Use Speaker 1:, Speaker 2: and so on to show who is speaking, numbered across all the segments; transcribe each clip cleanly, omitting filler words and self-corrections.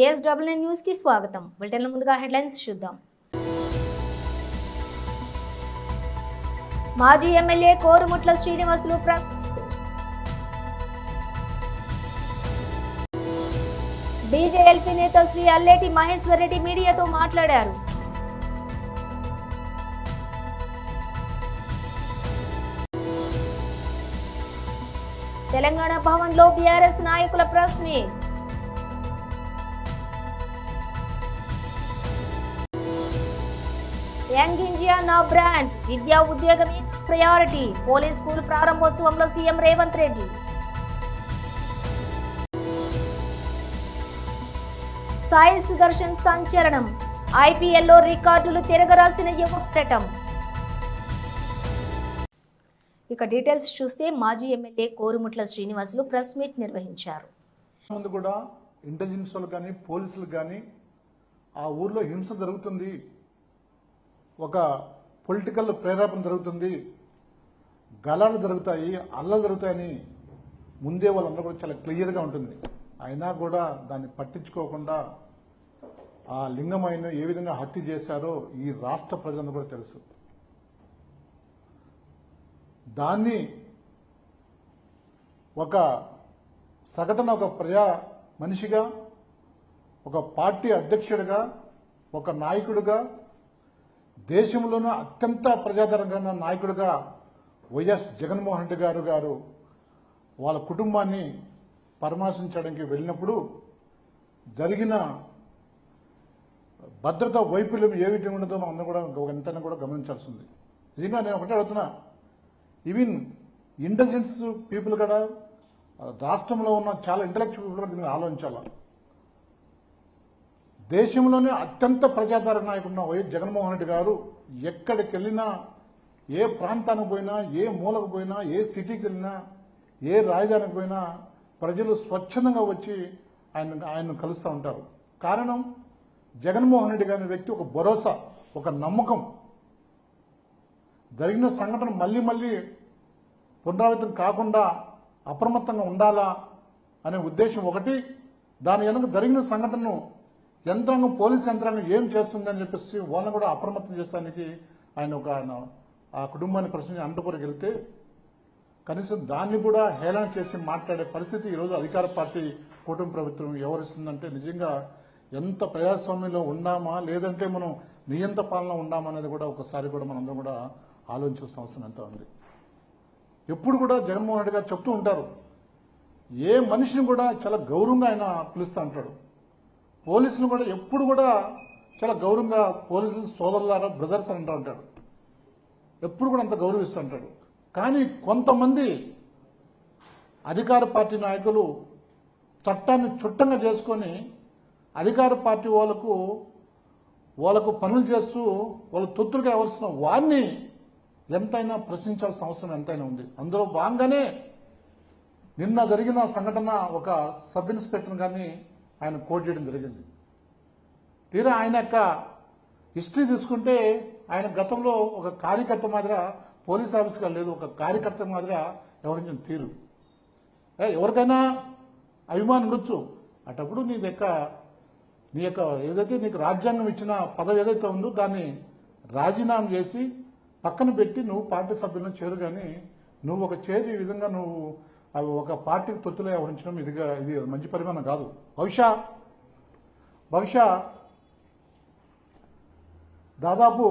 Speaker 1: ASWN news కి స్వాగతం. బులెటిన్ల ముందుగా హెడ్లైన్స్ చూద్దాం. మాజీ MLA Korumutla Srinivasulu press meet. BJLP నేత శ్రీ అల్లేటి మహేశ్వర్ రెడ్డి మీడియాతో మాట్లాడారు. తెలంగాణ భవన్లో బీఆర్ఎస్ నాయకుల ప్రెస్ మీట్. యంగ్ ఇండియా నా బ్రాండ్, విద్యా ఉద్యోగమే ప్రయారిటీ. పోలీస్ స్కూల్ ప్రారంభోత్సవంలో సీఎం రేవంత్ రెడ్డి. సాయి సుదర్శన్ సంచలనం, ఐపీఎల్లో రికార్డులు తిరగరాసిన యువకటం. ఇక డీటెయిల్స్ చూస్తే మాజీ MLA Korumutla Srinivasulu press meet నిర్వహించారు.
Speaker 2: ముందు కూడా ఇంటెలిజెన్స్ వాళ్ళు కానీ పోలీసులకు కానీ ఆ ఊర్లో హింస జరుగుతుంది, ఒక పొలిటికల్ ప్రేరేపణ జరుగుతుంది, గలాలు జరుగుతాయి, అల్లలు జరుగుతాయని ముందే వాళ్ళందరూ కూడా చాలా క్లియర్గా ఉంటుంది. అయినా కూడా దాన్ని పట్టించుకోకుండా ఆ లింగమైన ఏ విధంగా హత్య చేశారో ఈ రాష్ట్ర ప్రజలందరూ కూడా తెలుసు. దాన్ని ఒక సగటున ఒక ప్రజా మనిషిగా, ఒక పార్టీ అధ్యక్షుడిగా, ఒక నాయకుడిగా, దేశంలోనూ అత్యంత ప్రజాదరణ నాయకుడిగా వైఎస్ జగన్మోహన్ రెడ్డి గారు వాళ్ళ కుటుంబాన్ని పరామర్శించడానికి వెళ్ళినప్పుడు జరిగిన భద్రతా వైఫల్యం ఏ విధంగా ఉండదో మనం కూడా ఎంతైనా కూడా గమనించాల్సింది. నిజంగా నేను ఒకటే అడుగుతున్నా, ఈవెన్ ఇంటెలిజెన్స్ పీపుల్ కూడా రాష్ట్రంలో ఉన్న చాలా ఇంటలెక్చువల్ పీపుల్ కూడా దీన్ని ఆలోచించాల. దేశంలోనే అత్యంత ప్రజాదరణ నాయకుడున్న వైఎస్ జగన్మోహన్ రెడ్డి గారు ఎక్కడికి వెళ్ళినా, ఏ ప్రాంతానికి పోయినా, ఏ మూలకు పోయినా, ఏ సిటీకి వెళ్ళినా, ఏ రాజధానికి పోయినా ప్రజలు స్వచ్ఛందంగా వచ్చి ఆయన్ను కలుస్తూ ఉంటారు. కారణం జగన్మోహన్ రెడ్డి గారి వ్యక్తి ఒక భరోసా, ఒక నమ్మకం. జరిగిన సంఘటన మళ్ళీ మళ్ళీ పునరావృతం కాకుండా అప్రమత్తంగా ఉండాలా అనే ఉద్దేశం ఒకటి. దాని వెనుక జరిగిన సంఘటనను యంత్రాంగం, పోలీస్ యంత్రాంగం ఏం చేస్తుందని చెప్పేసి వాళ్ళని కూడా అప్రమత్తం చేస్తానికి ఆయన ఆ కుటుంబాన్ని ప్రశ్నించి అనంతపురంకి వెళ్తే కనీసం దాన్ని కూడా హేళన చేసి మాట్లాడే పరిస్థితి ఈరోజు అధికార పార్టీ కూటమి ప్రభుత్వం వ్యవహరిస్తుందంటే నిజంగా ఎంత ప్రజాస్వామ్యంలో ఉన్నామా లేదంటే మనం నియంత్ర పాలన ఉన్నామా అనేది కూడా ఒకసారి కూడా మనందరం కూడా ఆలోచించాల్సిన అవసరం ఎంత ఉంది. ఎప్పుడు కూడా జగన్మోహన్ రెడ్డి గారు చెప్తూ ఉంటారు, ఏ మనిషిని కూడా చాలా గౌరవంగా ఆయన పిలుస్తూ ఉంటాడు. పోలీసులు కూడా ఎప్పుడు కూడా చాలా గౌరవంగా పోలీసులు సోదరులారా, బ్రదర్స్ అంటూ ఉంటాడు. ఎప్పుడు కూడా అంత గౌరవిస్తూ ఉంటాడు. కానీ కొంతమంది అధికార పార్టీ నాయకులు చట్టాన్ని చుట్టంగా చేసుకొని అధికార పార్టీ వాళ్ళకు పనులు చేస్తూ వాళ్ళు తొత్తులుగా ఎవరిస్తున్న వారిని ఎంతైనా ప్రశ్నించాల్సిన అవసరం ఎంతైనా ఉంది. అందులో భాగంగానే నిన్న జరిగిన సంఘటన ఒక సబ్ ఇన్స్పెక్టర్ గారిని ఆయన కోట్ చేయడం జరిగింది. తీరా ఆయన యొక్క హిస్టరీ తీసుకుంటే ఆయన గతంలో ఒక కార్యకర్త మాదిరిగా పోలీస్ ఆఫీసర్గా లేదు, ఒక కార్యకర్త మాదిరిగా వ్యవహరించిన తీరు. ఎవరికైనా అభిమానం ఉండొచ్చు. అటప్పుడు నీ యొక్క ఏదైతే నీకు రాజ్యాంగం ఇచ్చిన పదవి ఏదైతే ఉందో దాన్ని రాజీనామా చేసి పక్కన పెట్టి నువ్వు పార్టీ సభ్యులను చేరు. కానీ నువ్వు ఒక చేరు ఈ విధంగా నువ్వు ఒక పార్టీకి తొత్తులో వ్యవహరించడం ఇది మంచి పరిమాణం కాదు. బహుశా దాదాపు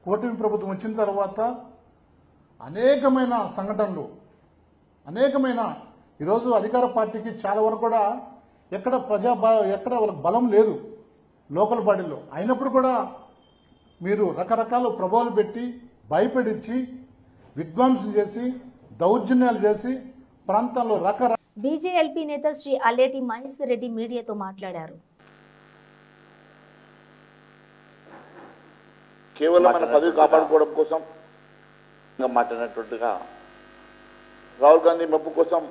Speaker 2: కూటమి ప్రభుత్వం వచ్చిన తర్వాత అనేకమైన సంఘటనలు, ఈరోజు అధికార పార్టీకి చాలా వరకు కూడా ఎక్కడ వాళ్ళకి బలం లేదు లోకల్ బాడీలో. అయినప్పుడు కూడా మీరు రకరకాల ప్రభావాలు పెట్టి భయపెడించి విధ్వంసం చేసి దౌర్జన్యాలు చేసి ప్రాంతాల్లో
Speaker 1: బీజేఎల్పీ నేత శ్రీ అల్లేటి మహేశ్వర్ రెడ్డి మీడియాతో మాట్లాడారు.
Speaker 3: కేవలం మన పదవి కాపాడుకోవడం కోసం మాట్లాడినట్టుగా రాహుల్ గాంధీ మెప్పు కోసం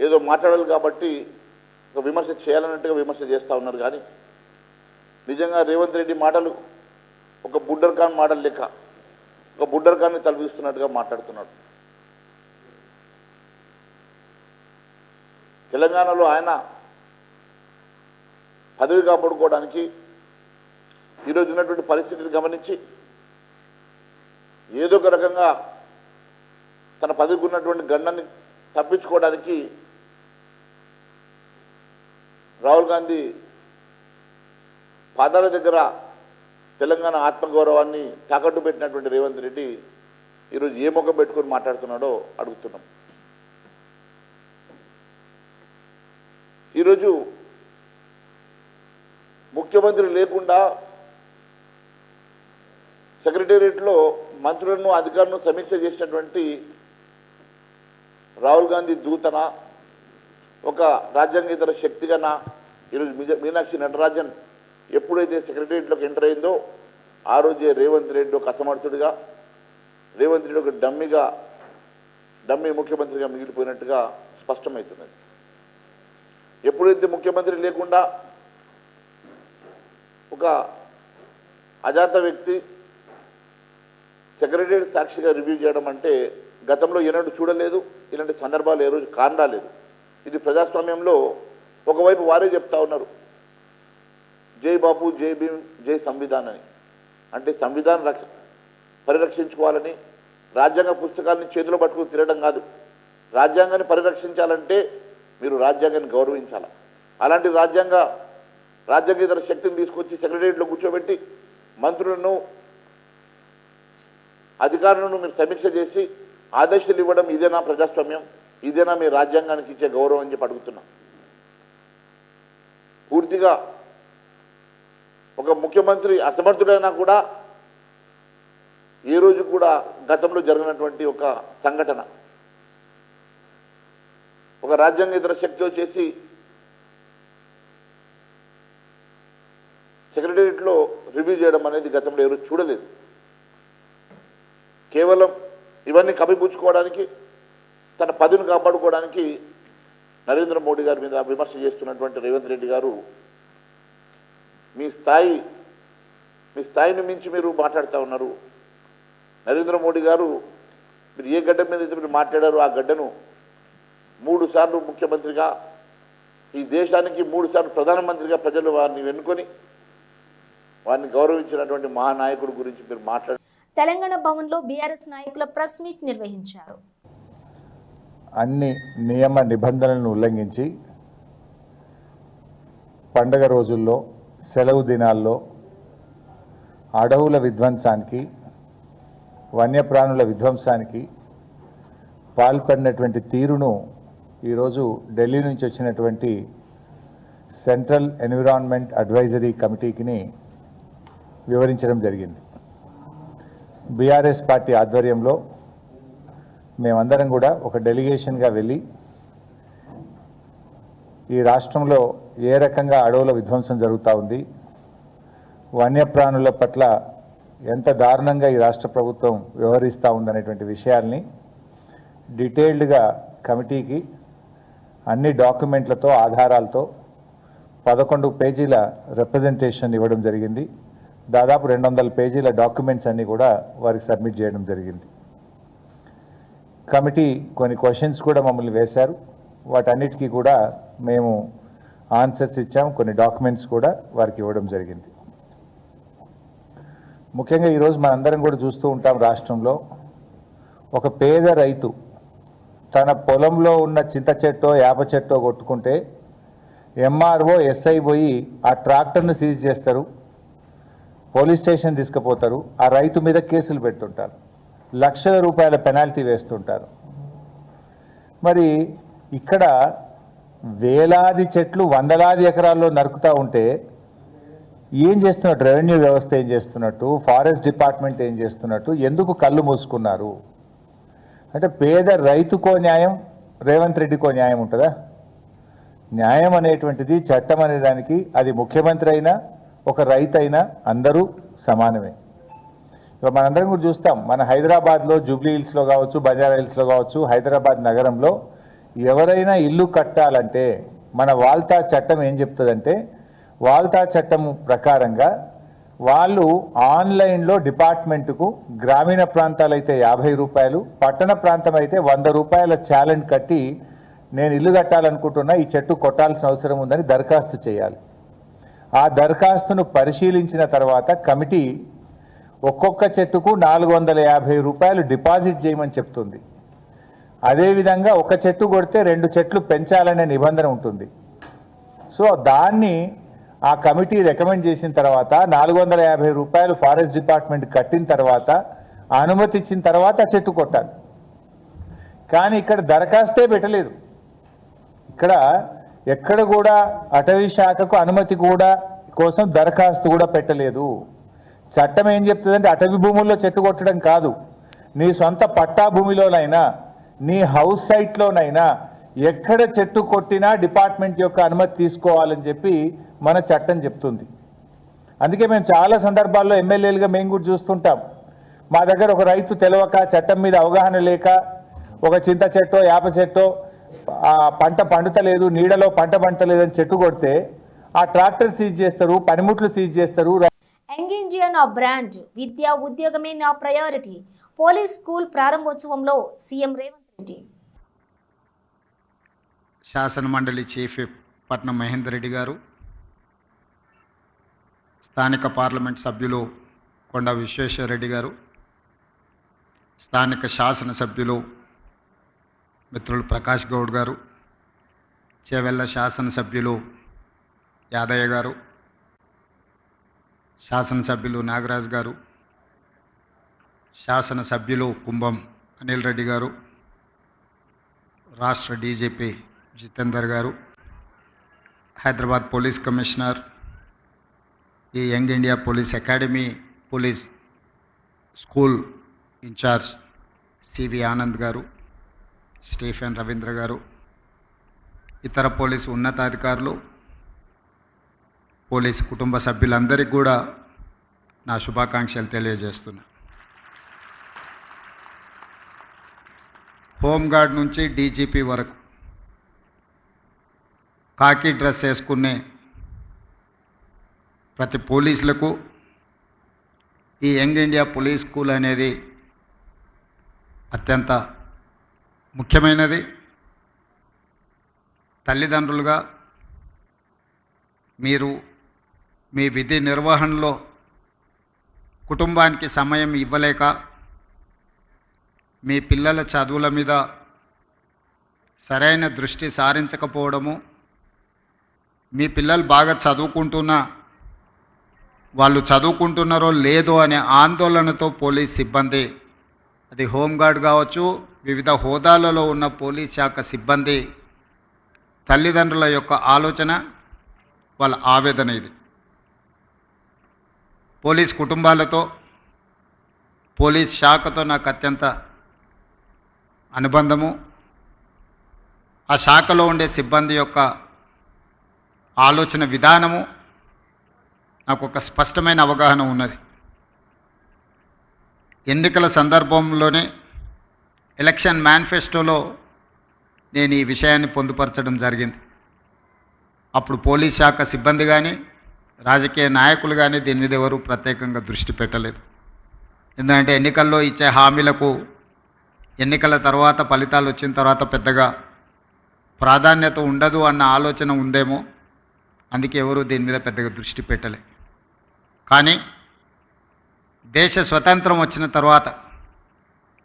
Speaker 3: ఏదో మాట్లాడాలి కాబట్టి ఒక విమర్శ చేయాలన్నట్టుగా విమర్శ చేస్తూ ఉన్నారు. కానీ నిజంగా రేవంత్ రెడ్డి మాటలు ఒక బుడ్డర్ ఖాన్ మాటలు లెక్క, ఒక బుడ్డర్ ఖాన్ని తలపిస్తున్నట్టుగా మాట్లాడుతున్నాడు. తెలంగాణలో ఆయన పదవి కాపాడుకోవడానికి ఈరోజు ఉన్నటువంటి పరిస్థితిని గమనించి ఏదో ఒక రకంగా తన పదవికి ఉన్నటువంటి గండాన్ని తప్పించుకోవడానికి రాహుల్ గాంధీ పాదాల దగ్గర తెలంగాణ ఆత్మగౌరవాన్ని తాకట్టు పెట్టినటువంటి రేవంత్ రెడ్డి ఈరోజు ఏ ముఖం పెట్టుకొని మాట్లాడుతున్నాడో అడుగుతున్నాం. ఈరోజు ముఖ్యమంత్రి లేకుండా సెక్రటేరియట్లో మంత్రులను అధికారులను సమీక్ష చేసినటువంటి రాహుల్ గాంధీ దూతన ఒక రాజ్యాంగేతర శక్తిగానా ఈరోజు మీనాక్షి నటరాజన్ ఎప్పుడైతే సెక్రటేరియట్లోకి ఎంటర్ అయిందో ఆ రోజే రేవంత్ రెడ్డి ఒక అసమర్థుడిగా, రేవంత్ రెడ్డి ఒక డమ్మీ ముఖ్యమంత్రిగా మిగిలిపోయినట్టుగా స్పష్టమవుతున్నది. ఎప్పుడైతే ముఖ్యమంత్రి లేకుండా ఒక అజాత వ్యక్తి సెక్రటేరియట్ సాక్షిగా రివ్యూ చేయడం అంటే గతంలో ఎన్నడూ చూడలేదు. ఇలాంటి సందర్భాలు ఏ రోజు కానరాలేదు. ఇది ప్రజాస్వామ్యంలో ఒకవైపు వారే చెప్తా ఉన్నారు, జై బాబు, జై భీమ్, జై సంవిధాన్ అని. అంటే సంవిధానం పరిరక్షించుకోవాలని రాజ్యాంగ పుస్తకాలని చేతిలో పట్టుకుని తిరగడం కాదు. రాజ్యాంగాన్ని పరిరక్షించాలంటే మీరు రాజ్యాంగాన్ని గౌరవించాలి. అలాంటి రాజ్యాంగేతర శక్తిని తీసుకొచ్చి సెక్రటేరియట్లో కూర్చోబెట్టి మంత్రులను అధికారులను మీరు సమీక్ష చేసి ఆదేశాలు ఇవ్వడం ఇదేనా ప్రజాస్వామ్యం? ఇదేనా మీ రాజ్యాంగానికి ఇచ్చే గౌరవం అని చెప్పి అడుగుతున్నా. పూర్తిగా ఒక ముఖ్యమంత్రి అసమర్థుడైనా కూడా ఏ రోజు కూడా గతంలో జరిగినటువంటి ఒక సంఘటన ఒక రాజ్యాంగేతర శక్తి వచ్చేసి సెక్రటేరియట్లో రివ్యూ చేయడం అనేది గతంలో ఎవరు చూడలేదు. కేవలం ఇవన్నీ కప్పిపుచ్చుకోవడానికి, తన పదవిని కాపాడుకోవడానికి నరేంద్ర మోడీ గారి మీద విమర్శ చేస్తున్నటువంటి రేవంత్ రెడ్డి గారు మీ స్థాయిని మించి మీరు మాట్లాడుతూ ఉన్నారు. నరేంద్ర మోడీ గారు మీరు ఏ గడ్డ మీద అయితే మీరు మాట్లాడారో ఆ గడ్డను 3 సార్లు ముఖ్యమంత్రిగా, ఈ దేశానికి 3 సార్లు ప్రధానమంత్రిగా ప్రజలు వారిని ఎన్నుకొని వారిని గౌరవించినటువంటి మహానాయకుడు గురించి మీరు మాట్లాడారు.
Speaker 1: తెలంగాణ భవన్లో బీఆర్ఎస్ నాయకుల ప్రెస్ మీట్ నిర్వహించారు.
Speaker 4: అన్ని నియమ నిబంధనలను ఉల్లంఘించి పండగ రోజుల్లో, సెలవు దినాల్లో అడవుల విధ్వంసానికి, వన్యప్రాణుల విధ్వంసానికి పాల్పడినటువంటి తీరును ఈరోజు ఢిల్లీ నుంచి వచ్చినటువంటి సెంట్రల్ ఎన్విరాన్మెంట్ అడ్వైజరీ కమిటీకి వివరించడం జరిగింది. బీఆర్ఎస్ పార్టీ ఆధ్వర్యంలో మేమందరం కూడా ఒక డెలిగేషన్గా వెళ్ళి ఈ రాష్ట్రంలో ఏ రకంగా అడవుల విధ్వంసం జరుగుతూ ఉంది, వన్యప్రాణుల పట్ల ఎంత దారుణంగా ఈ రాష్ట్ర ప్రభుత్వం వ్యవహరిస్తూ ఉందనేటువంటి విషయాల్ని డీటెయిల్డ్గా కమిటీకి అన్ని డాక్యుమెంట్లతో, ఆధారాలతో 11 పేజీల రిప్రజెంటేషన్ ఇవ్వడం జరిగింది. దాదాపు 200 పేజీల డాక్యుమెంట్స్ అన్నీ కూడా వారికి సబ్మిట్ చేయడం జరిగింది. కమిటీ కొన్ని క్వశ్చన్స్ కూడా మమ్మల్ని వేశారు. వాటన్నిటికీ కూడా మేము ఆన్సర్స్ ఇచ్చాం. కొన్ని డాక్యుమెంట్స్ కూడా వారికి ఇవ్వడం జరిగింది. ముఖ్యంగా ఈరోజు మనందరం కూడా చూస్తూ ఉంటాం, రాష్ట్రంలో ఒక పేద రైతు తన పొలంలో ఉన్న చింత చెట్టో యాప చెట్టో కొట్టుకుంటే ఎంఆర్ఓ ఎస్ఐ పోయి ఆ ట్రాక్టర్ను సీజ్ చేస్తారు, పోలీస్ స్టేషన్ తీసుకుపోతారు, ఆ రైతు మీద కేసులు పెడుతుంటారు, లక్షల రూపాయల పెనాల్టీ వేస్తుంటారు. మరి ఇక్కడ వేలాది చెట్లు వందలాది ఎకరాల్లో నరుకుతూ ఉంటే ఏం చేస్తున్నట్టు, రెవెన్యూ వ్యవస్థ ఏం చేస్తున్నట్టు, ఫారెస్ట్ డిపార్ట్మెంట్ ఏం చేస్తున్నట్టు, ఎందుకు కళ్ళు మూసుకున్నారు? అంటే పేద రైతుకో న్యాయం, రేవంత్ రెడ్డికో న్యాయం ఉంటుందా? న్యాయం అనేటువంటిది, చట్టం అనే దానికి అది ముఖ్యమంత్రి అయినా ఒక రైతు అయినా అందరూ సమానమే. ఇప్పుడు మనందరం కూడా చూస్తాం, మన హైదరాబాద్లో జూబ్లీ హిల్స్లో కావచ్చు, బంజారా హిల్స్లో కావచ్చు, హైదరాబాద్ నగరంలో ఎవరైనా ఇల్లు కట్టాలంటే మన వాల్తా చట్టం ఏం చెప్తుందంటే, వాల్తా చట్టం ప్రకారంగా వాళ్ళు ఆన్లైన్లో డిపార్ట్మెంటుకు గ్రామీణ ప్రాంతాలైతే 50 రూపాయలు, పట్టణ ప్రాంతం అయితే 100 రూపాయల ఛాలెంజ్ కట్టి నేను ఇల్లు కట్టాలనుకుంటున్నా, ఈ చెట్టు కొట్టాల్సిన అవసరం ఉందని దరఖాస్తు చేయాలి. ఆ దరఖాస్తును పరిశీలించిన తర్వాత కమిటీ ఒక్కొక్క చెట్టుకు 450 రూపాయలు డిపాజిట్ చేయమని చెప్తుంది. అదేవిధంగా ఒక చెట్టు కొడితే 2 చెట్లు పెంచాలనే నిబంధన ఉంటుంది. సో దాన్ని ఆ కమిటీ రికమెండ్ చేసిన తర్వాత 450 రూపాయలు ఫారెస్ట్ డిపార్ట్మెంట్ కట్టిన తర్వాత అనుమతి ఇచ్చిన తర్వాత చెట్టు కొట్టాలి. కానీ ఇక్కడ దరఖాస్తే పెట్టలేదు. ఇక్కడ ఎక్కడ కూడా అటవీ శాఖకు అనుమతి కూడా కోసం దరఖాస్తు కూడా పెట్టలేదు. చట్టం ఏం చెప్తుందంటే అటవీ భూముల్లో చెట్టు కొట్టడం కాదు, నీ సొంత పట్టా భూమిలోనైనా నీ హౌస్ సైట్లోనైనా ఎక్కడ చెట్టు కొట్టినా డిపార్ట్మెంట్ యొక్క అనుమతి తీసుకోవాలని చెప్పి మన చట్టం చెప్తుంది. అందుకే మేము చాలా సందర్భాల్లో ఎమ్మెల్యేలుగా మేము కూడా చూస్తుంటాం. మా దగ్గర ఒక రైతు తెలవక, చట్టం మీద అవగాహన లేక ఒక చింత చెట్టో యాప చెట్టో పంట పండుతలేదు, నీడలో పంట పండలేదని చెట్టు కొడితే ఆ ట్రాక్టర్ సీజ్ చేస్తారు, పనిముట్లు సీజ్ చేస్తారు.
Speaker 1: యంగ్ ఇండియా నా బ్రాండ్, విద్యా ఉద్యోగమే నా ప్రయారిటీ. పోలీస్ స్కూల్ ప్రారంభోత్సవంలో సీఎం రేవంత్ రెడ్డి.
Speaker 5: శాసన మండలి చీఫ్ పట్నం మహేందర్ రెడ్డి గారు, స్థానిక పార్లమెంట్ సభ్యులు కొండ విశ్వేశ్వర రెడ్డి గారు, స్థానిక శాసనసభ్యులు మిత్రులు ప్రకాష్ గౌడ్ గారు, చేవెళ్ళ శాసనసభ్యులు యాదయ్య గారు, శాసనసభ్యులు నాగరాజ్ గారు, శాసనసభ్యులు కుంభం అనిల్ రెడ్డి గారు, రాష్ట్ర DGP Jitender garu, Hyderabad police commissioner, ఈ young India police academy police school incharge C V Anand garu, Stephen Ravindra గారు, ఇతర పోలీసు ఉన్నతాధికారులు, పోలీసు కుటుంబ సభ్యులందరికీ కూడా నా శుభాకాంక్షలు తెలియజేస్తున్నా. హోంగార్డ్ నుంచి డీజీపీ వరకు కాకి డ్రెస్ వేసుకునే ప్రతి పోలీసులకు ఈ యంగ్ ఇండియా పోలీస్ స్కూల్ అనేది అత్యంత ముఖ్యమైనది. తల్లిదండ్రులుగా మీరు మీ విధి నిర్వహణలో కుటుంబానికి సమయం ఇవ్వలేక మీ పిల్లల చదువుల మీద సరైన దృష్టి సారించకపోవడము, మీ పిల్లలు బాగా చదువుకుంటున్నా వాళ్ళు చదువుకుంటున్నారో లేదో అనే ఆందోళనతో పోలీస్ సిబ్బంది, అది హోంగార్డ్ కావచ్చు, వివిధ హోదాలలో ఉన్న పోలీస్ శాఖ సిబ్బంది తల్లిదండ్రుల యొక్క ఆలోచన, వాళ్ళ ఆవేదన ఇది. పోలీస్ కుటుంబాలతో, పోలీస్ శాఖతో నాకు అత్యంత అనుబంధము. ఆ శాఖలో ఉండే సిబ్బంది యొక్క ఆలోచన విధానము నాకు ఒక స్పష్టమైన అవగాహన ఉన్నది. ఎన్నికల సందర్భంలోనే ఎలక్షన్ మేనిఫెస్టోలో నేను ఈ విషయాన్ని పొందుపరచడం జరిగింది. అప్పుడు పోలీస్ శాఖ సిబ్బంది కానీ రాజకీయ నాయకులు కానీ దీని మీద ఎవరు ప్రత్యేకంగా దృష్టి పెట్టలేదు. ఎందుకంటే ఎన్నికల్లో ఇచ్చే హామీలకు ఎన్నికల తర్వాత ఫలితాలు వచ్చిన తర్వాత పెద్దగా ప్రాధాన్యత ఉండదు అన్న ఆలోచన ఉందేమో, అందుకే ఎవరు దీని మీద పెద్దగా దృష్టి పెట్టలే. కానీ దేశ స్వతంత్రం వచ్చిన తర్వాత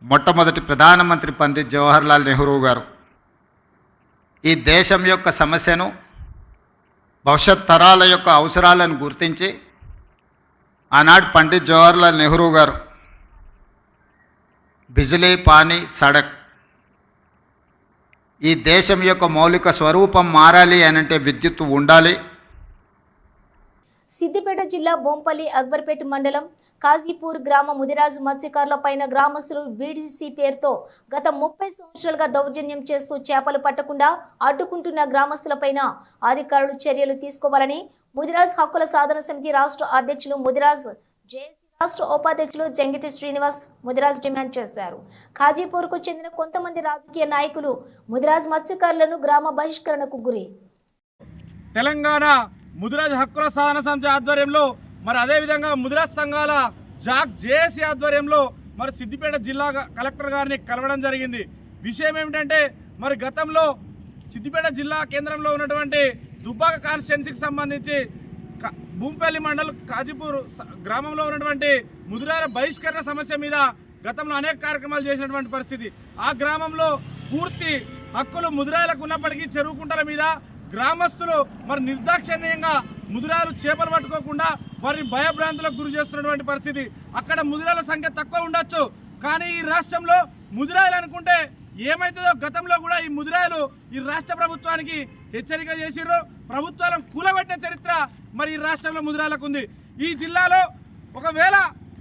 Speaker 5: మొట్టమొదటి ప్రధానమంత్రి పండిత్ జవహర్లాల్ నెహ్రూ గారు ఈ దేశం యొక్క సమస్యను, భవిష్యత్ తరాల యొక్క అవసరాలను గుర్తించి ఆనాడు పండిత్ జవహర్లాల్ నెహ్రూ గారు బిజిలీ, పానీ, సడక్, ఈ దేశం యొక్క మౌలిక స్వరూపం మారాలి అనంటే విద్యుత్తు ఉండాలి.
Speaker 1: సిద్దిపేట జిల్లా బొంపల్లి అక్బర్పేట మండలం కాజీపూర్ గ్రామ ముదిరాజు మత్స్యకారుల పైన గ్రామస్తులు బీడీసీ పేరుతో గత 30 సంవత్సరాలుగా దౌర్జన్యం చేస్తూ చేపలు పట్టకుండా అడ్డుకుంటున్న గ్రామస్తులపైన అధికారులు చర్యలు తీసుకోవాలని ముదిరాజ్ హక్కుల సాధన సమితి రాష్ట్ర అధ్యక్షులు ముదిరాజ్ జేఏసీ రాష్ట్ర ఉపాధ్యక్షులు జంగిటి శ్రీనివాస్ ముదిరాజ్ డిమాండ్ చేశారు. ఖాజీపూర్కు చెందిన కొంతమంది రాజకీయ నాయకులు ముదిరాజ్ మత్స్యకారులను గ్రామ బహిష్కరణకు గురి.
Speaker 6: తెలంగాణ ముదిరాజ్ హక్కుల సాధన సమితి ఆధ్వర్యంలో, మరి అదేవిధంగా ముదిరాజ్ సంఘాల జేఏసీ ఆధ్వర్యంలో మరి సిద్దిపేట జిల్లా కలెక్టర్ గారిని కలవడం జరిగింది. విషయం ఏమిటంటే, మరి గతంలో సిద్దిపేట జిల్లా కేంద్రంలో ఉన్నటువంటి దుబ్బాక కాన్స్టిట్యున్సీకి సంబంధించి భూంపల్లి మండలం కాజీపూర్ గ్రామంలో ఉన్నటువంటి ముదిరాల బహిష్కరణ సమస్య మీద గతంలో అనేక కార్యక్రమాలు చేసినటువంటి పరిస్థితి. ఆ గ్రామంలో పూర్తి హక్కులు ముదిరాలకు ఉన్నప్పటికీ చెరువు కుంటల మీద గ్రామస్తులు మరి నిర్దాక్షిణ్యంగా ముదిరాలు చేపలు పట్టుకోకుండా వారిని భయభ్రాంతులకు గురి చేస్తున్నటువంటి పరిస్థితి. అక్కడ ముదిరాల సంఖ్య తక్కువ ఉండొచ్చు, కానీ ఈ రాష్ట్రంలో ముదిరాలు అనుకుంటే ఏమైతుందో గతంలో కూడా ఈ ముదిరాలు ఈ రాష్ట్ర ప్రభుత్వానికి హెచ్చరిక చేసిర్రు. ప్రభుత్వాలను కూలబెట్టిన చరిత్ర మరి ఈ రాష్ట్రంలో ముదిరాలకు ఉంది. ఈ జిల్లాలో ఒకవేళ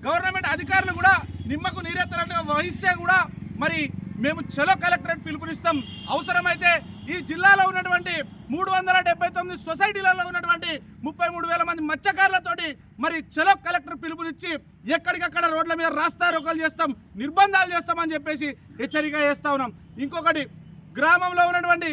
Speaker 6: గవర్నమెంట్ అధికారులు కూడా నిమ్మకు నీరెత్తనట్టుగా వహిస్తే కూడా మరి మేము చలో కలెక్టరేట్ పిలుపునిస్తాం. అవసరమైతే ఈ జిల్లాలో ఉన్నటువంటి 379 సొసైటీలలో ఉన్నటువంటి 33,000 మంది మత్స్యకారులతోటి మరి చలో కలెక్టర్ పిలుపునిచ్చి ఎక్కడికక్కడ రోడ్ల మీద రాస్తారోకోలు చేస్తాం, నిర్బంధాలు చేస్తామని చెప్పేసి హెచ్చరిక చేస్తా ఉన్నాం. ఇంకొకటి, గ్రామంలో ఉన్నటువంటి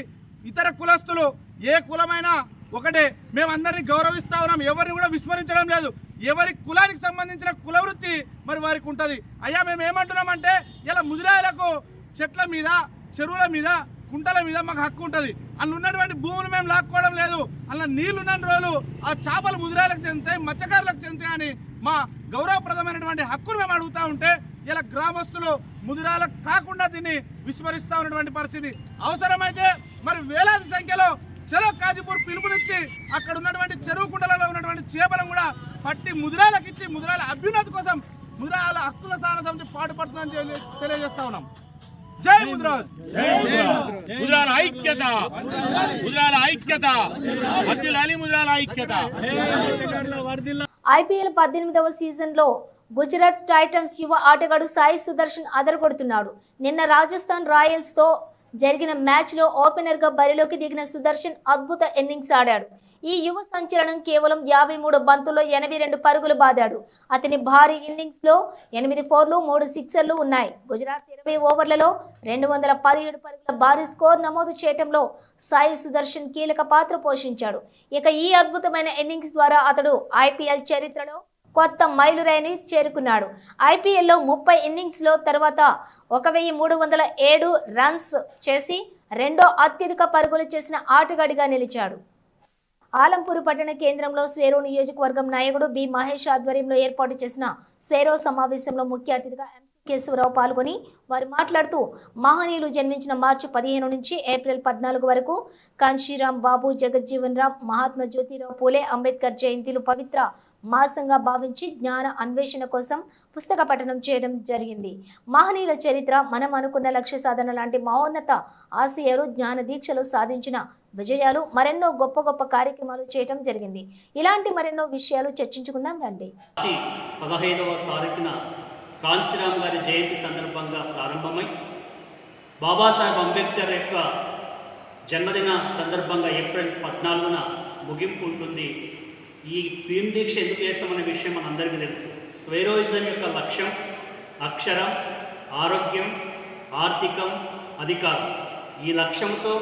Speaker 6: ఇతర కులస్తులు ఏ కులమైనా ఒకటే, మేమందరినీ గౌరవిస్తా ఉన్నాం, ఎవరిని కూడా విస్మరించడం లేదు. ఎవరి కులానికి సంబంధించిన కుల వృత్తి మరి వారికి ఉంటుంది. అయ్యా మేము ఏమంటున్నామంటే ఇలా ముదిరాయలకు చెట్ల మీద, చెరువుల మీద, కుంటల మీద మాకు హక్కు ఉంటుంది. అందులో ఉన్నటువంటి భూములు మేము లాక్కోవడం లేదు. అందులో నీళ్లు ఉన్న రోజులు ఆ చేపలు ముదిరాలకు చెందుతాయి, మత్స్యకారులకు చెందుతాయి అని మా గౌరవప్రదమైనటువంటి హక్కును మేము అడుగుతూ ఉంటే ఇలా గ్రామస్తులు ముదిరాలకు కాకుండా దీన్ని విస్మరిస్తూ ఉన్నటువంటి పరిస్థితి. అవసరమైతే మరి వేలాది సంఖ్యలో చలో కాజీపూర్ పిలుపునిచ్చి అక్కడ ఉన్నటువంటి చెరువు కుంటలలో ఉన్నటువంటి చేపలను కూడా పట్టి ముదిరాలకు ఇచ్చి ముదిరాల అభ్యున్నతి కోసం ముదిరాల హక్కుల సాధన సమితి పాటుపడుతుందని తెలియజేస్తా ఉన్నాం. జై ముదిరాజ్,
Speaker 7: ముదిరాల ఐక్యత, ముదిరాల ఐక్యత, వర్ధిల్లాలి ముదిరాల ఐక్యత.
Speaker 1: IPL 18వ సీజన్లో గుజరాత్ టైటన్స్ యువ ఆటగాడు సాయి సుదర్శన్ అదరగొడుతున్నాడు. నిన్న రాజస్థాన్ రాయల్స్తో జరిగిన మ్యాచ్లో ఓపెనర్గా బరిలోకి దిగిన సుదర్శన్ అద్భుత ఇన్నింగ్స్ ఆడాడు. ఈ యువ సంచలనం కేవలం 53 బంతుల్లో 82 పరుగులు బాదాడు. అతని భారీ ఇన్నింగ్స్లో 8 ఫోర్లు 3 సిక్సర్లు ఉన్నాయి. గుజరాత్ 20 ఓవర్లలో 217 పరుగుల భారీ స్కోర్ నమోదు చేయడంలో సాయి సుదర్శన్ కీలక పాత్ర పోషించాడు. ఇక ఈ అద్భుతమైన ఇన్నింగ్స్ ద్వారా అతడు IPL చరిత్రలో కొత్త మైలురాయిని చేరుకున్నాడు. IPLలో 30 ఇన్నింగ్స్లో తర్వాత 1307 రన్స్ చేసి రెండో అత్యధిక పరుగులు చేసిన ఆటగాడిగా నిలిచాడు. ఆలంపూర్ పట్టణ కేంద్రంలో స్వేరో నియోజకవర్గం నాయకుడు బి మహేష్ ఆధ్వర్యంలో ఏర్పాటు చేసిన స్వేరో సమావేశంలో ముఖ్య అతిథిగా MC కేశవరావు పాల్గొని వారు మాట్లాడుతూ మహనీయులు జన్మించిన మార్చి 15 నుంచి ఏప్రిల్ 14 వరకు కాంశీరాం బాబు, జగజ్జీవన్ రామ్, మహాత్మా జ్యోతిరావు పూలే, అంబేద్కర్ జయంతిలు పవిత్ర మాసంగా భావించి జ్ఞాన అన్వేషణ కోసం పుస్తక పఠనం చేయడం జరిగింది. మహనీయుల చరిత్ర, మనం అనుకున్న లక్ష్య సాధన లాంటి మహోన్నత ఆశయాలు, జ్ఞాన దీక్షలు సాధించిన విజయాలు, మరెన్నో గొప్ప గొప్ప కార్యక్రమాలు చేయడం జరిగింది. ఇలాంటి మరెన్నో విషయాలు చర్చించుకుందాం రండి.
Speaker 8: 15వ తారీఖున కాంశీరామ్ గారి జయంతి సందర్భంగా ప్రారంభమై బాబాసాహెబ్ అంబేద్కర్ యొక్క జన్మదిన సందర్భంగా ఏప్రిల్ 14న ముగింపు ఉంటుంది. ఈ భీమ్ దీక్ష ఎందుకు చేస్తామనే విషయం మనందరికీ తెలుసు. స్వేరోయిజం యొక్క లక్ష్యం అక్షరం, ఆరోగ్యం, ఆర్థికం, అధికారం. ఈ లక్ష్యంతో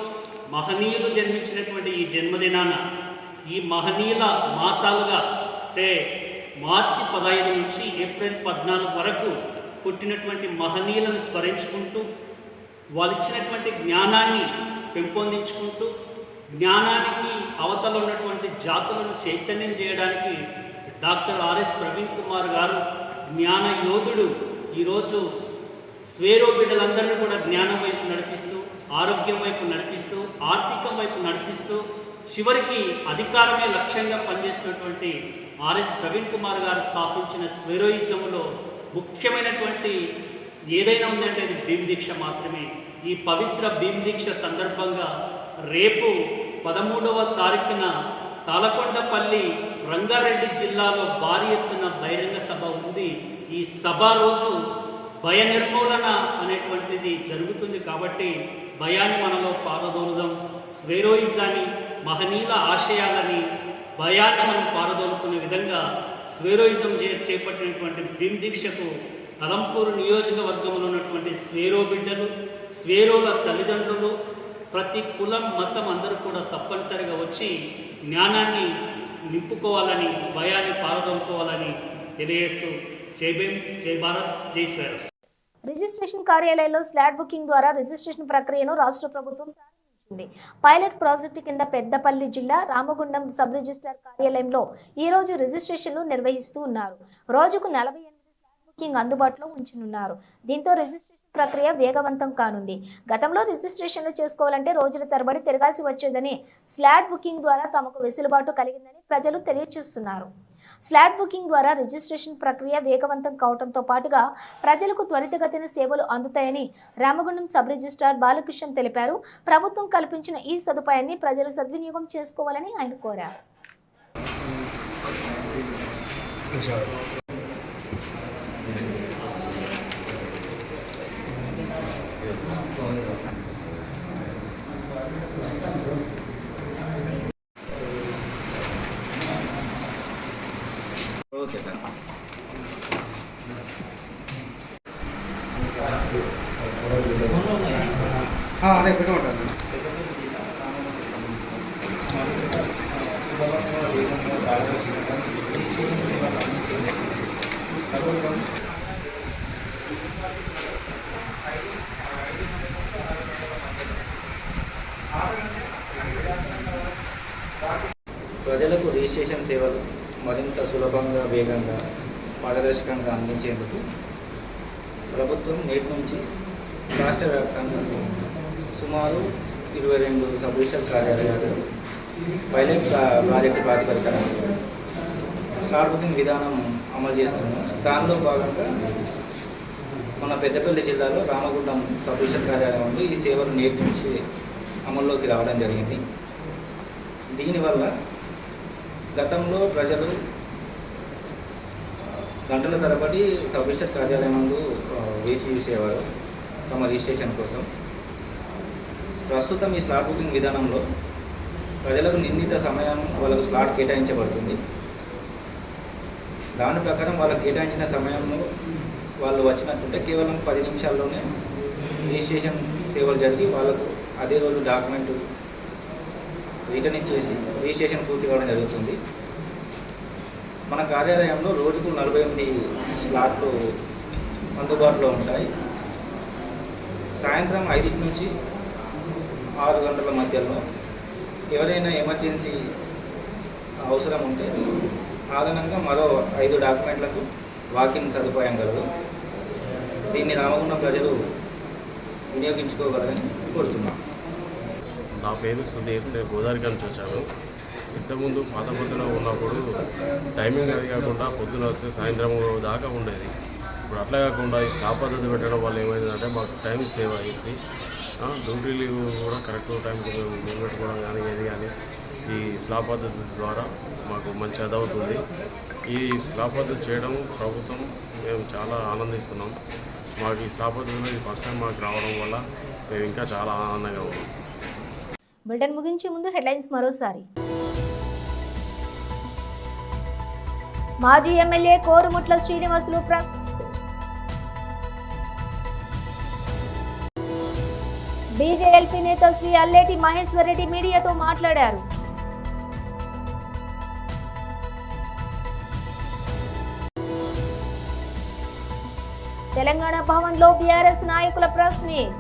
Speaker 8: మహనీయులు జన్మించినటువంటి ఈ జన్మదినాన ఈ మహనీయుల మాసాలుగా అంటే మార్చి 15 నుంచి ఏప్రిల్ 14 వరకు పుట్టినటువంటి మహనీయులను స్మరించుకుంటూ వాళ్ళు ఇచ్చినటువంటి జ్ఞానాన్ని పెంపొందించుకుంటూ జ్ఞానానికి అవతల ఉన్నటువంటి జాతులను చైతన్యం చేయడానికి డాక్టర్ RS ప్రవీణ్ కుమార్ గారు జ్ఞాన యోధుడు ఈరోజు స్వేరో బిడ్డలందరినీ కూడా జ్ఞానం వైపు నడిపిస్తూ, ఆరోగ్యం వైపు నడిపిస్తూ, ఆర్థికం వైపు నడిపిస్తూ చివరికి అధికారమే లక్ష్యంగా పనిచేసినటువంటి RS ప్రవీణ్ కుమార్ గారు స్థాపించిన స్వేరోయిజంలో ముఖ్యమైనటువంటి ఏదైనా ఉందంటే అది భీమ్ దీక్ష మాత్రమే. ఈ పవిత్ర భీమ్ దీక్ష సందర్భంగా రేపు 13వ తారీఖున తాళకొండపల్లి రంగారెడ్డి జిల్లాలో భారీ ఎత్తున బహిరంగ సభ ఉంది. ఈ సభ రోజు భయ నిర్మూలన అనేటువంటిది జరుగుతుంది. కాబట్టి భయాన్ని మనలో పారదోలుదాం. స్వేరోయిజాన్ని, మహనీయుల ఆశయాలని, భయాన్ని మనం పారదోలుకునే విధంగా స్వేరోయిజం చేపట్టినటువంటి భీమ్ దీక్షకు ఆలంపూర్ నియోజకవర్గంలో ఉన్నటువంటి స్వేరో బిడ్డలు, స్వేరోల తల్లిదండ్రులు, ప్రతి కులం, మతం అందరూ కూడా తప్పనిసరిగా వచ్చి జ్ఞానాన్ని నింపుకోవాలని, భయాన్ని పారదోలుకోవాలని తెలియజేస్తూ జై భీమ్, జై భారత్, జై స్వేరోస్.
Speaker 1: రిజిస్ట్రేషన్ కార్యాలయంలో స్లాట్ బుకింగ్ ద్వారా రిజిస్ట్రేషన్ ప్రక్రియను రాష్ట్ర ప్రభుత్వం ప్రారంభించింది. పైలట్ ప్రాజెక్టు కింద పెద్దపల్లి జిల్లా రామగుండం సబ్ రిజిస్ట్రార్ కార్యాలయంలో ఈ రోజు రిజిస్ట్రేషన్లు నిర్వహిస్తూ ఉన్నారు. రోజుకు 48 స్లాట్ బుకింగ్ అందుబాటులో ఉంచనున్నారు. దీంతో రిజిస్ట్రేషన్ ప్రక్రియ వేగవంతం కానుంది. గతంలో రిజిస్ట్రేషన్లు చేసుకోవాలంటే రోజుల తరబడి తిరగాల్సి వచ్చేదని స్లాట్ బుకింగ్ ద్వారా తమకు వెసులుబాటు కలిగిందని ప్రజలు తెలియజేస్తున్నారు. స్లాట్ బుకింగ్ ద్వారా రిజిస్ట్రేషన్ ప్రక్రియ వేగవంతం కావడంతో పాటుగా ప్రజలకు త్వరితగతిన సేవలు అందుతాయని రామగుండం సబ్ రిజిస్ట్రార్ బాలకృష్ణ తెలిపారు. ప్రభుత్వం కల్పించిన ఈ సదుపాయాన్ని ప్రజలు సద్వినియోగం చేసుకోవాలని ఆయన కోరారు.
Speaker 9: Okay sir. అదే పెట్టుకుంటాను. ప్రజలకు రిజిస్ట్రేషన్ సేవలు మరింత సులభంగా, వేగంగా, పారదర్శకంగా అందించేందుకు ప్రభుత్వం నేటి నుంచి రాష్ట్ర వ్యాప్తంగా సుమారు 22 సబ్ రిజిస్టర్ కార్యాలయాలు పైలట్ ప్రాజెక్టు ప్రాతిపదికన స్లాట్ బుకింగ్ విధానం అమలు చేస్తున్నాం. దానిలో భాగంగా మన పెద్దపల్లి జిల్లాలో రామగుండం సబ్ రిజిస్టర్ కార్యాలయం ఉంది. ఈ సేవలు నేటి నుంచి అమల్లోకి రావడం జరిగింది. దీనివల్ల గతంలో ప్రజలు గంటల తరబడి సబ్ రిజిస్టర్ కార్యాలయం ముందు వేచి చూసేవారు తమ రిజిస్ట్రేషన్ కోసం. ప్రస్తుతం ఈ స్లాట్ బుకింగ్ విధానంలో ప్రజలకు నిర్ణీత సమయం వాళ్ళకు స్లాట్ కేటాయించబడుతుంది. దాని ప్రకారం వాళ్ళకు కేటాయించిన సమయంలో వాళ్ళు వచ్చినట్టుంటే కేవలం 10 నిమిషాల్లోనే రిజిస్ట్రేషన్ సేవలు జరిగి వాళ్ళకు అదే రోజు డాక్యుమెంట్ రిటర్న్ ఇచ్చేసి రిజిస్ట్రేషన్ పూర్తి కావడం జరుగుతుంది. మన కార్యాలయంలో రోజుకు 48 స్లాట్లు అందుబాటులో ఉంటాయి. సాయంత్రం 5 నుంచి 6 గంటల మధ్యలో ఎవరైనా ఎమర్జెన్సీ అవసరం ఉంటే అదనంగా మరో 5 డాక్యుమెంట్లకు వాకింగ్ సదుపాయం కలదు. దీన్ని రామగుండం ప్రజలు వినియోగించుకోగలరని కోరుతున్నాం.
Speaker 10: నా పేరు సుధీర్, నేను గోదావరి నుంచి వచ్చాను. ఇంతకుముందు పాత పొద్దున ఉన్నప్పుడు టైమింగ్ అది కాకుండా పొద్దున వస్తే సాయంత్రం దాకా ఉండేది. ఇప్పుడు అట్లా కాకుండా ఈ స్లాట్ పద్ధతి పెట్టడం వల్ల ఏమైందంటే మాకు టైం సేవ్ అయ్యేసి డ్యూటీ లీవ్ కూడా కరెక్ట్ టైంకి మేము పెట్టుకోవడం కానీ ఏది కానీ ఈ స్లాట్ పద్ధతి ద్వారా మాకు మంచి అదవుతుంది. ఈ స్లాట్ పద్ధతి చేయడం ప్రభుత్వం మేము చాలా ఆనందిస్తున్నాం. మాకు ఈ స్లాట్ పద్ధతిలో ఫస్ట్ టైం మాకు రావడం వల్ల మేము ఇంకా చాలా ఆనందంగా ఉన్నాం.
Speaker 1: బులెటిన్ ముగించే ముందు హెడ్లైన్స్ మరోసారి. మాజీ MLA Korumutla Srinivasulu press BJLP నేత శ్రీ అల్లేటి మహేశ్వర్ రెడ్డి మీడియాతో మాట్లాడారు. తెలంగాణ భవన్లో బీఆర్ఎస్ నాయకుల ప్రెస్ మీట్.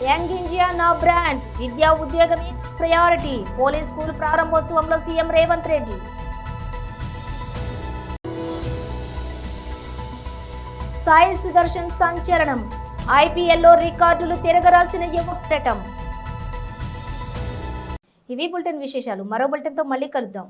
Speaker 1: యంగ్ ఇండియా నా బ్రాండ్, విద్యా ఉద్యోగమే ప్రయారిటీ. పోలీస్ స్కూల్ ప్రారంభోత్సవంలో సీఎం రేవంత్ రెడ్డి. సాయి సుదర్శన్ సంచలనం, ఐపీఎల్లో రికార్డులు తిరగరాసిన యువక్రటం. ఇవి బులెటిన్ విశేషాలు. మరో బులెటిన్తో మళ్ళీ కలుద్దాం.